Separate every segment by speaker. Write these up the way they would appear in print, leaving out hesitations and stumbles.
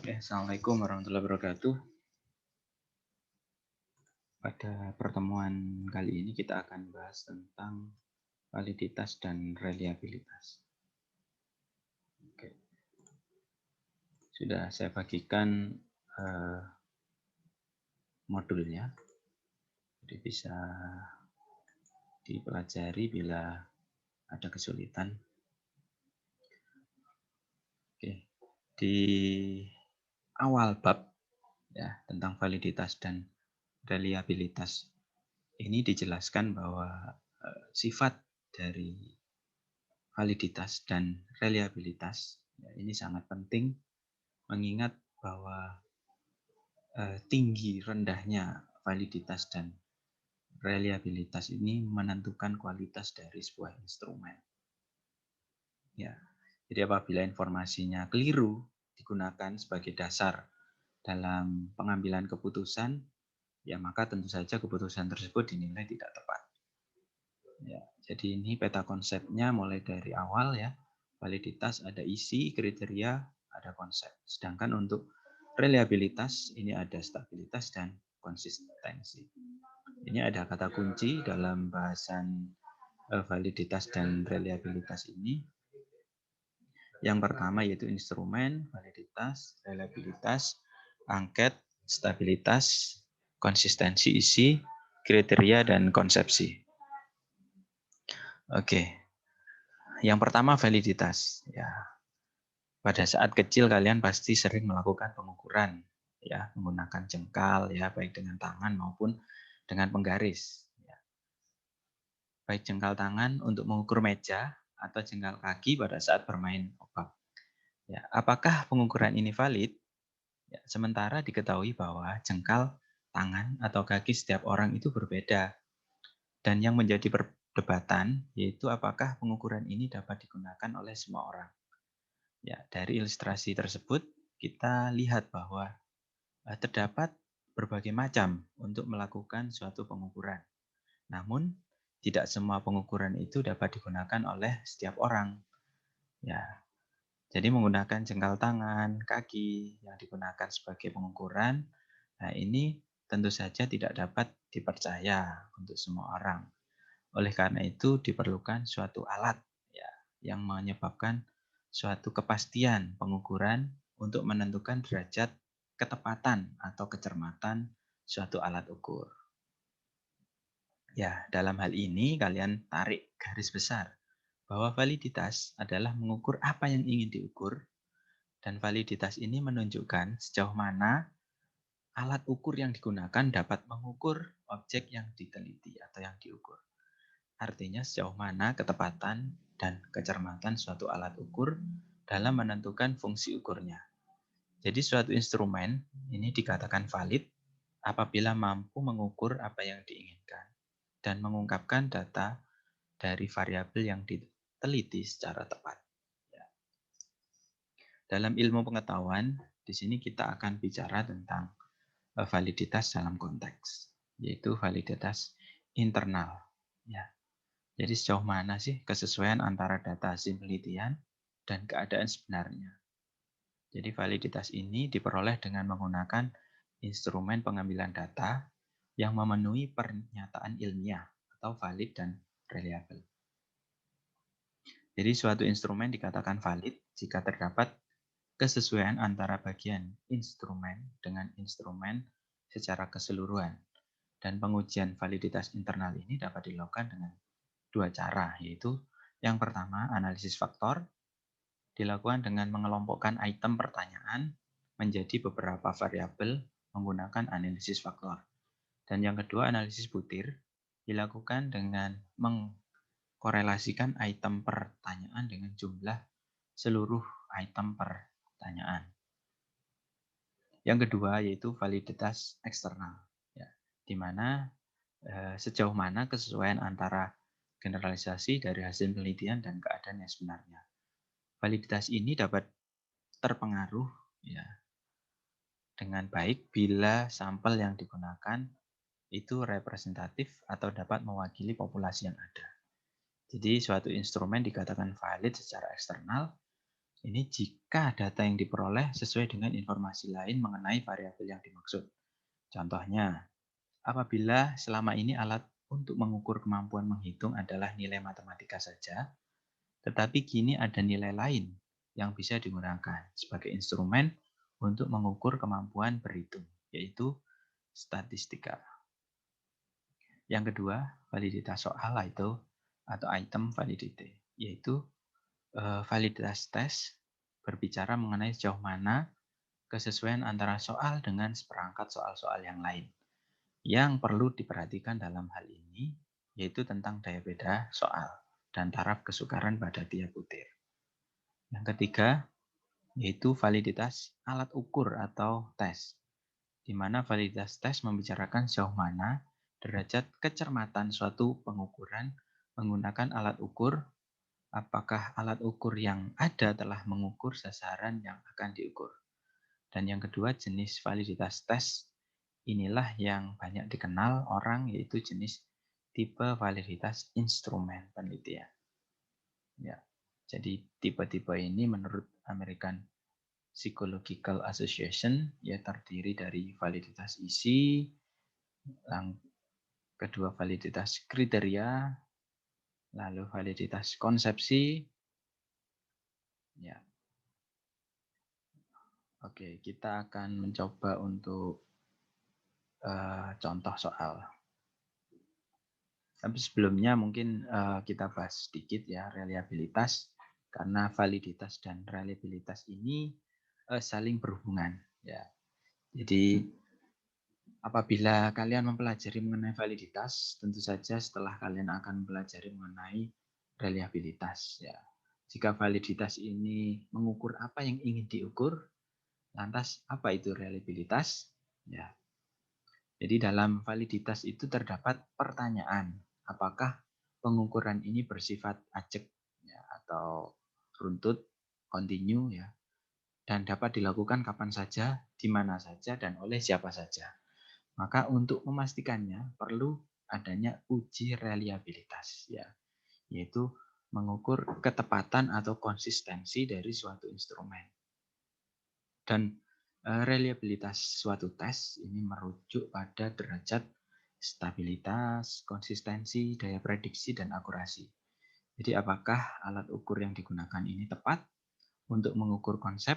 Speaker 1: Assalamualaikum warahmatullahi wabarakatuh. Pada pertemuan kali ini kita akan bahas tentang validitas dan reliabilitas. Oke. Sudah saya bagikan modulnya, jadi bisa dipelajari bila ada kesulitan. Oke. Di awal bab ya tentang validitas dan reliabilitas ini dijelaskan bahwa sifat dari validitas dan reliabilitas ya, ini sangat penting mengingat bahwa tinggi rendahnya validitas dan reliabilitas ini menentukan kualitas dari sebuah instrumen. Ya, jadi apabila informasinya keliru digunakan sebagai dasar dalam pengambilan keputusan, ya maka tentu saja keputusan tersebut dinilai tidak tepat. Ya, jadi ini peta konsepnya mulai dari awal ya. Validitas ada isi, kriteria, ada konsep. Sedangkan untuk reliabilitas ini ada stabilitas dan konsistensi. Ini ada kata kunci dalam bahasan validitas dan reliabilitas ini. Yang pertama yaitu instrumen, validitas, reliabilitas, angket, stabilitas, konsistensi isi, kriteria, dan konsepsi. Oke. Yang pertama validitas. Ya, pada saat kecil kalian pasti sering melakukan pengukuran ya menggunakan jengkal ya baik dengan tangan maupun dengan penggaris. Ya. Baik jengkal tangan untuk mengukur meja atau jengkal kaki pada saat bermain obak. Ya, apakah pengukuran ini valid? Ya, sementara diketahui bahwa jengkal tangan atau kaki setiap orang itu berbeda. Dan yang menjadi perdebatan yaitu apakah pengukuran ini dapat digunakan oleh semua orang. Ya, dari ilustrasi tersebut kita lihat bahwa terdapat berbagai macam untuk melakukan suatu pengukuran. Namun tidak semua pengukuran itu dapat digunakan oleh setiap orang. Ya, jadi menggunakan jengkal tangan, kaki yang digunakan sebagai pengukuran, nah ini tentu saja tidak dapat dipercaya untuk semua orang. Oleh karena itu diperlukan suatu alat ya, yang menyebabkan suatu kepastian pengukuran untuk menentukan derajat ketepatan atau kecermatan suatu alat ukur. Ya, dalam hal ini kalian tarik garis besar bahwa validitas adalah mengukur apa yang ingin diukur dan validitas ini menunjukkan sejauh mana alat ukur yang digunakan dapat mengukur objek yang diteliti atau yang diukur. Artinya sejauh mana ketepatan dan kecermatan suatu alat ukur dalam menentukan fungsi ukurnya. Jadi suatu instrumen ini dikatakan valid apabila mampu mengukur apa yang diinginkan dan mengungkapkan data dari variabel yang diteliti secara tepat. Ya. Dalam ilmu pengetahuan, di sini kita akan bicara tentang validitas dalam konteks, yaitu validitas internal. Ya. Jadi sejauh mana sih kesesuaian antara data hasil penelitian dan keadaan sebenarnya. Jadi validitas ini diperoleh dengan menggunakan instrumen pengambilan data yang memenuhi pernyataan ilmiah atau valid dan reliable. Jadi suatu instrumen dikatakan valid jika terdapat kesesuaian antara bagian instrumen dengan instrumen secara keseluruhan. Dan pengujian validitas internal ini dapat dilakukan dengan dua cara, yaitu yang pertama analisis faktor, dilakukan dengan mengelompokkan item pertanyaan menjadi beberapa variabel menggunakan analisis faktor. Dan yang kedua analisis butir, dilakukan dengan mengkorelasikan item pertanyaan dengan jumlah seluruh item pertanyaan. Yang kedua yaitu validitas eksternal, ya, di mana sejauh mana kesesuaian antara generalisasi dari hasil penelitian dan keadaan yang sebenarnya. Validitas ini dapat terpengaruh ya dengan baik bila sampel yang digunakan itu representatif atau dapat mewakili populasi yang ada. Jadi suatu instrumen dikatakan valid secara eksternal Ini jika data yang diperoleh sesuai dengan informasi lain mengenai variabel yang dimaksud. Contohnya, apabila selama ini alat untuk mengukur kemampuan menghitung adalah nilai matematika saja, tetapi kini ada nilai lain yang bisa digunakan sebagai instrumen untuk mengukur kemampuan berhitung, yaitu statistika. Yang kedua, validitas soal atau item validity, yaitu validitas tes berbicara mengenai sejauh mana kesesuaian antara soal dengan seperangkat soal-soal yang lain. Yang perlu diperhatikan dalam hal ini yaitu tentang daya beda soal dan taraf kesukaran pada tiap butir. Yang ketiga, yaitu validitas alat ukur atau tes, di mana validitas tes membicarakan sejauh mana derajat kecermatan suatu pengukuran menggunakan alat ukur. Apakah alat ukur yang ada telah mengukur sasaran yang akan diukur. Dan yang kedua, jenis validitas tes. Inilah yang banyak dikenal orang, yaitu jenis tipe validitas instrumen penelitian. Ya. Jadi tipe-tipe ini menurut American Psychological Association ya terdiri dari validitas isi, yang kedua validitas kriteria, lalu validitas konsepsi. Ya. Oke, kita akan mencoba untuk contoh soal. Tapi sebelumnya mungkin kita bahas sedikit ya reliabilitas, karena validitas dan reliabilitas ini saling berhubungan. Ya. Jadi apabila kalian mempelajari mengenai validitas, tentu saja setelah kalian akan mempelajari mengenai reliabilitas. Ya. Jika validitas ini mengukur apa yang ingin diukur, lantas apa itu reliabilitas? Ya. Jadi dalam validitas itu terdapat pertanyaan, apakah pengukuran ini bersifat ajek ya, atau runtut, kontinu ya, dan dapat dilakukan kapan saja, di mana saja, dan oleh siapa saja. Maka untuk memastikannya perlu adanya uji reliabilitas ya, yaitu mengukur ketepatan atau konsistensi dari suatu instrumen. Dan reliabilitas suatu tes ini merujuk pada derajat stabilitas, konsistensi, daya prediksi, dan akurasi. Jadi apakah alat ukur yang digunakan ini tepat untuk mengukur konsep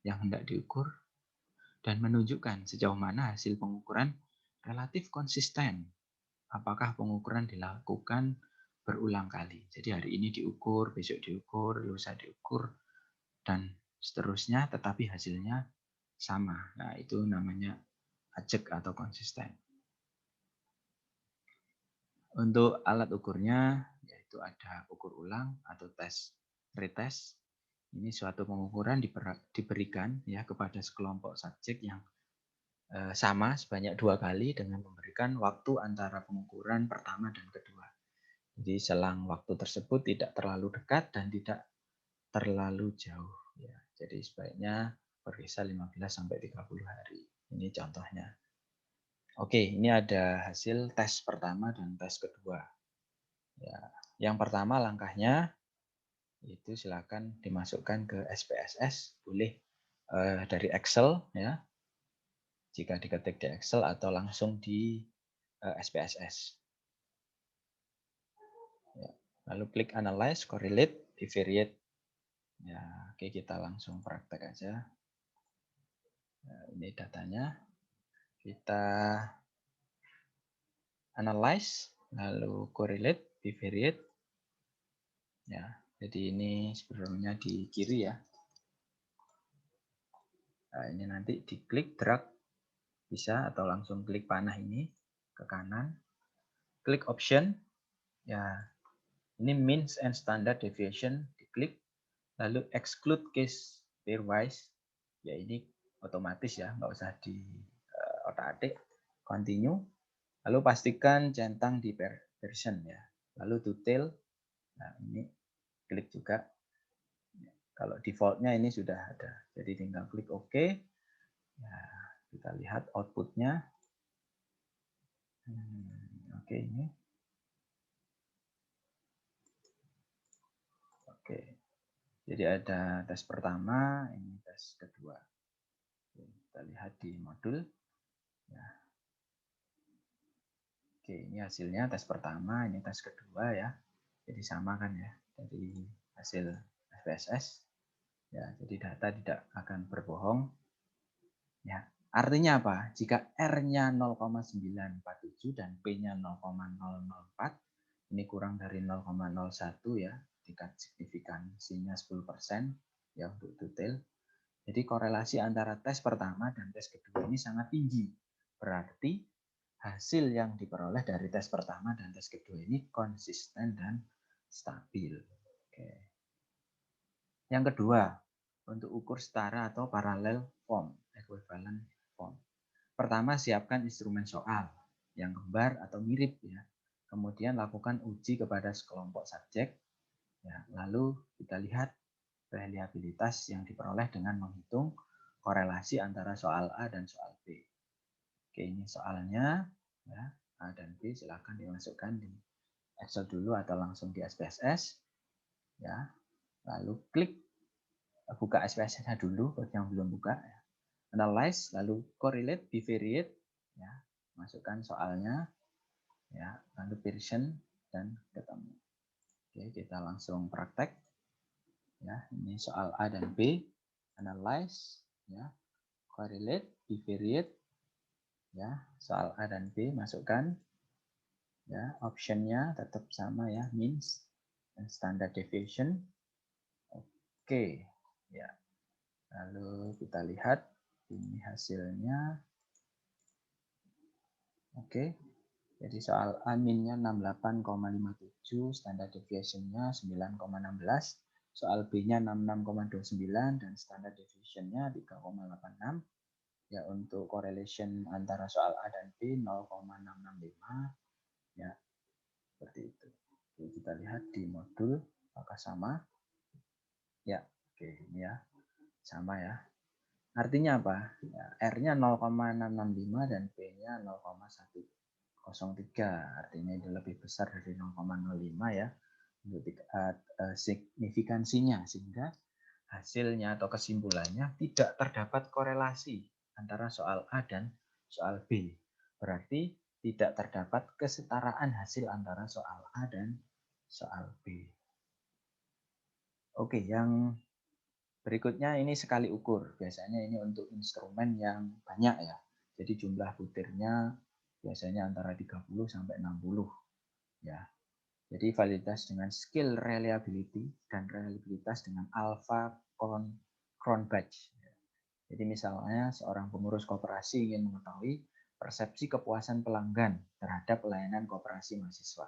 Speaker 1: yang hendak diukur dan menunjukkan sejauh mana hasil pengukuran relatif konsisten. Apakah pengukuran dilakukan berulang kali. Jadi hari ini diukur, besok diukur, lusa diukur, dan seterusnya, tetapi hasilnya sama. Nah, itu namanya ajek atau konsisten. Untuk alat ukurnya, yaitu ada ukur ulang atau tes retest. Ini suatu pengukuran diberikan ya kepada sekelompok subjek yang sama sebanyak 2 kali dengan memberikan waktu antara pengukuran pertama dan kedua. Jadi selang waktu tersebut tidak terlalu dekat dan tidak terlalu jauh. Ya, jadi sebaiknya berkisar 15-30 hari. Ini contohnya. Oke, ini ada hasil tes pertama dan tes kedua. Ya, yang pertama langkahnya itu silakan dimasukkan ke SPSS, boleh dari Excel ya. Jika diketik di Excel atau langsung di SPSS. Ya. Lalu klik Analyze, Correlate, Bivariate. Ya, oke kita langsung praktek aja. Nah, ini datanya. Kita analyze, lalu correlate, bivariate. Ya, jadi ini sebenarnya di kiri ya. Nah, ini nanti diklik drag bisa atau langsung klik panah ini ke kanan. Klik option. Ya, ini means and standard deviation diklik. Lalu exclude case pairwise. Ya ini otomatis ya, nggak usah di otak-atik. Continue. Lalu pastikan centang di version ya. Lalu detail. Nah, ini klik juga. Kalau defaultnya ini sudah ada. Jadi tinggal klik OK. Ya, kita lihat outputnya. Oke, ini. Oke. Jadi ada tes pertama, ini tes kedua. Oke, kita lihat di modul. Ya. Oke, ini hasilnya tes pertama, ini tes kedua ya. Jadi sama kan ya. Jadi hasil SPSS. Ya, jadi data tidak akan berbohong. Ya, artinya apa? Jika R-nya 0,947 dan P-nya 0,004, ini kurang dari 0,01 ya, tingkat signifikansinya 10% ya untuk detail. Jadi korelasi antara tes pertama dan tes kedua ini sangat tinggi. Berarti hasil yang diperoleh dari tes pertama dan tes kedua ini konsisten dan stabil. Oke. Yang kedua, untuk ukur setara atau paralel form, equivalent form. Pertama, siapkan instrumen soal yang kembar atau mirip ya. Kemudian lakukan uji kepada sekelompok subjek. Ya, lalu kita lihat reliabilitas yang diperoleh dengan menghitung korelasi antara soal A dan soal B. Oke, ini soalnya ya, A dan B silakan dimasukkan di Excel dulu atau langsung di SPSS. Ya, lalu klik buka SPSS-nya dulu bagi yang belum buka. Ya. Analyze, lalu correlate, bivariate, ya, masukkan soalnya, ya, lalu Pearson dan ketemu. Oke, kita langsung praktek. Ya, ini soal A dan B, analyze, ya, correlate, bivariate, ya, soal A dan B masukkan, ya, optionnya tetap sama ya, means dan standard deviation. Oke, ya, lalu kita lihat ini hasilnya. Oke, jadi soal A-nya 68,57, standard deviation-nya 9,16, soal B-nya 66,29 dan standard deviation-nya 3,86. Ya, untuk correlation antara soal A dan B 0,665. Ya, seperti itu. Oke, kita lihat di modul apakah sama. Ya, oke, ini ya. Sama ya. Artinya apa? Ya, R-nya 0,665 dan B-nya 0,103. Artinya itu lebih besar dari 0,05 ya. Untuk signifikansinya, sehingga hasilnya atau kesimpulannya tidak terdapat korelasi antara soal A dan soal B. Berarti tidak terdapat kesetaraan hasil antara soal A dan soal B. Oke, yang berikutnya ini sekali ukur. Biasanya ini untuk instrumen yang banyak ya. Jadi jumlah butirnya biasanya antara 30 sampai 60 ya. Jadi validitas dengan skill reliability dan reliabilitas dengan alpha Cronbach. Jadi misalnya seorang pengurus koperasi ingin mengetahui persepsi kepuasan pelanggan terhadap pelayanan koperasi mahasiswa.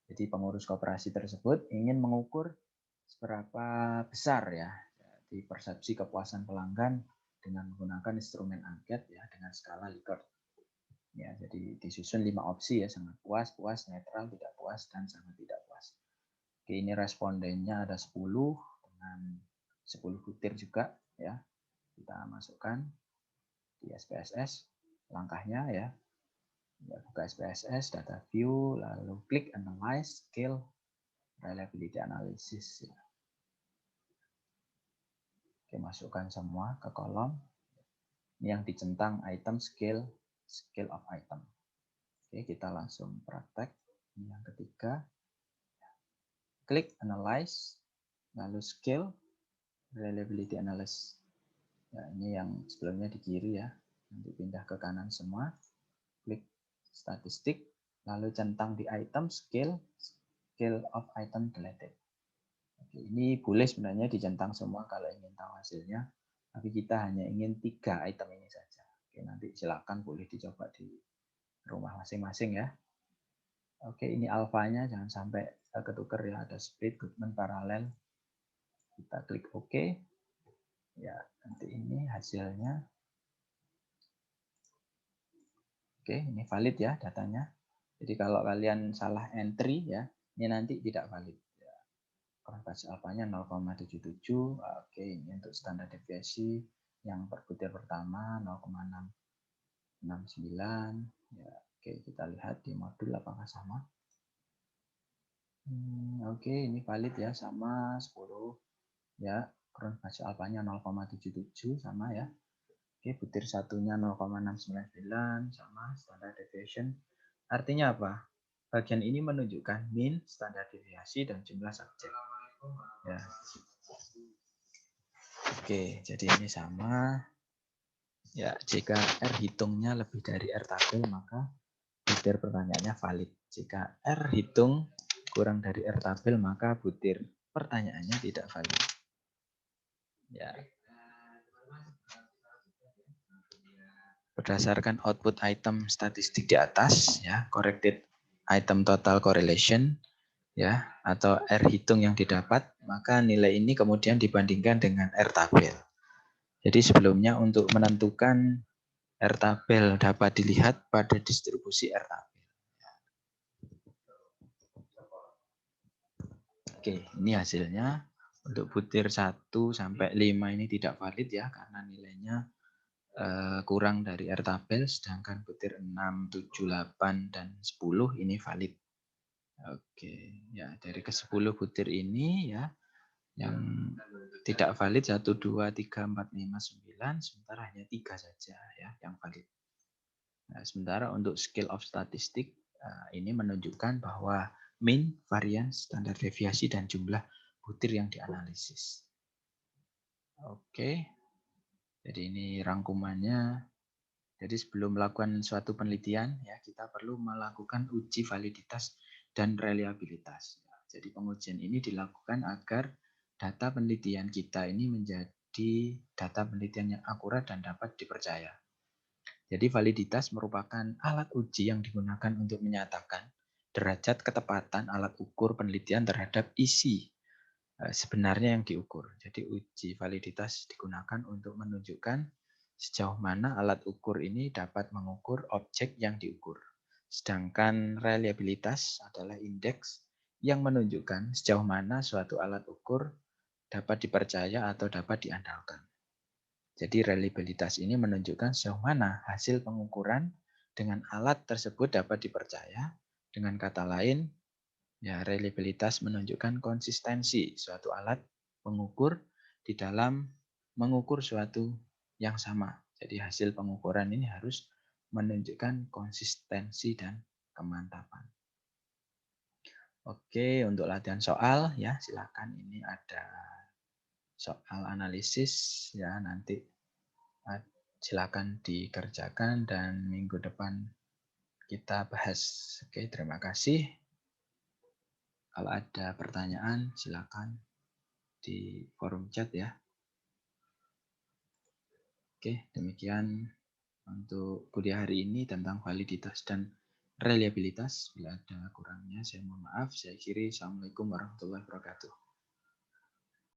Speaker 1: Jadi pengurus koperasi tersebut ingin mengukur seberapa besar ya di persepsi kepuasan pelanggan dengan menggunakan instrumen angket ya dengan skala Likert. Ya, jadi disusun 5 opsi ya, sangat puas, puas, netral, tidak puas, dan sangat tidak puas. Oke, ini respondennya ada 10 dengan 10 butir juga ya. Kita masukkan di SPSS langkahnya ya. Buka SPSS, data view, lalu klik analyze, scale, reliability analysis ya. Oke, masukkan semua ke kolom. Ini yang dicentang item scale, scale of item. Oke, kita langsung praktek. Ini yang ketiga. Klik analyze, lalu scale, reliability analysis. Ya, ini yang sebelumnya di kiri ya. Nanti pindah ke kanan semua. Klik statistik, lalu centang di item scale, scale of item deleted. Oke, ini boleh sebenarnya dicentang semua kalau ingin tahu hasilnya, tapi kita hanya ingin 3 item ini saja. Oke, nanti silakan boleh dicoba di rumah masing-masing ya. Oke, ini alfanya jangan sampai ketuker ya, ada split, Goodman, paralel. Kita klik OK. Ya, nanti ini hasilnya. Oke, ini valid ya datanya. Jadi kalau kalian salah entry ya, ini nanti tidak valid. Korelasi alfanya 0,77. Oke, ini untuk standar deviasi yang per butir pertama 0,669. Ya, oke, kita lihat di modul apakah sama. Oke, ini valid ya, sama 10. ya, kurun fase alfanya 0,77 sama ya. Oke, butir satunya 0,699 sama standar deviation. Artinya apa? Bagian ini menunjukkan mean, standar deviasi, dan jumlah subjek. Ya. Oke, jadi ini sama. Ya, jika R hitungnya lebih dari R tabel, maka butir pertanyaannya valid. Jika R hitung kurang dari R tabel, maka butir pertanyaannya tidak valid. Ya. Berdasarkan output item statistik di atas, ya, corrected item total correlation, ya, atau R hitung yang didapat, maka nilai ini kemudian dibandingkan dengan R tabel. Jadi sebelumnya untuk menentukan R tabel dapat dilihat pada distribusi R tabel. Oke, ini hasilnya. Untuk butir 1 sampai 5 ini tidak valid ya, karena nilainya kurang dari R tabel, sedangkan butir 6, 7, 8, dan 10 ini valid. Oke, ya dari ke-10 butir ini ya, yang tidak valid 1, 2, 3, 4, 5, 9, sementara hanya 3 saja ya yang valid. Nah, sementara untuk scale of statistik ini menunjukkan bahwa mean, variance, standar deviasi, dan jumlah butir yang dianalisis. Oke, jadi ini rangkumannya. Jadi sebelum melakukan suatu penelitian, ya kita perlu melakukan uji validitas dan reliabilitas. Jadi pengujian ini dilakukan agar data penelitian kita ini menjadi data penelitian yang akurat dan dapat dipercaya. Jadi validitas merupakan alat uji yang digunakan untuk menyatakan derajat ketepatan alat ukur penelitian terhadap isi sebenarnya yang diukur. Jadi uji validitas digunakan untuk menunjukkan sejauh mana alat ukur ini dapat mengukur objek yang diukur. Sedangkan reliabilitas adalah indeks yang menunjukkan sejauh mana suatu alat ukur dapat dipercaya atau dapat diandalkan. Jadi reliabilitas ini menunjukkan sejauh mana hasil pengukuran dengan alat tersebut dapat dipercaya. Dengan kata lain, ya, reliabilitas menunjukkan konsistensi suatu alat pengukur di dalam mengukur suatu yang sama. Jadi hasil pengukuran ini harus menunjukkan konsistensi dan kemantapan. Oke, untuk latihan soal ya silakan, ini ada soal analisis ya, nanti silakan dikerjakan dan minggu depan kita bahas. Oke, terima kasih. Kalau ada pertanyaan silakan di forum chat ya. Oke, demikian untuk kuliah hari ini tentang validitas dan reliabilitas. Bila ada kurangnya saya mohon maaf. Saya akhiri. Assalamualaikum warahmatullahi wabarakatuh.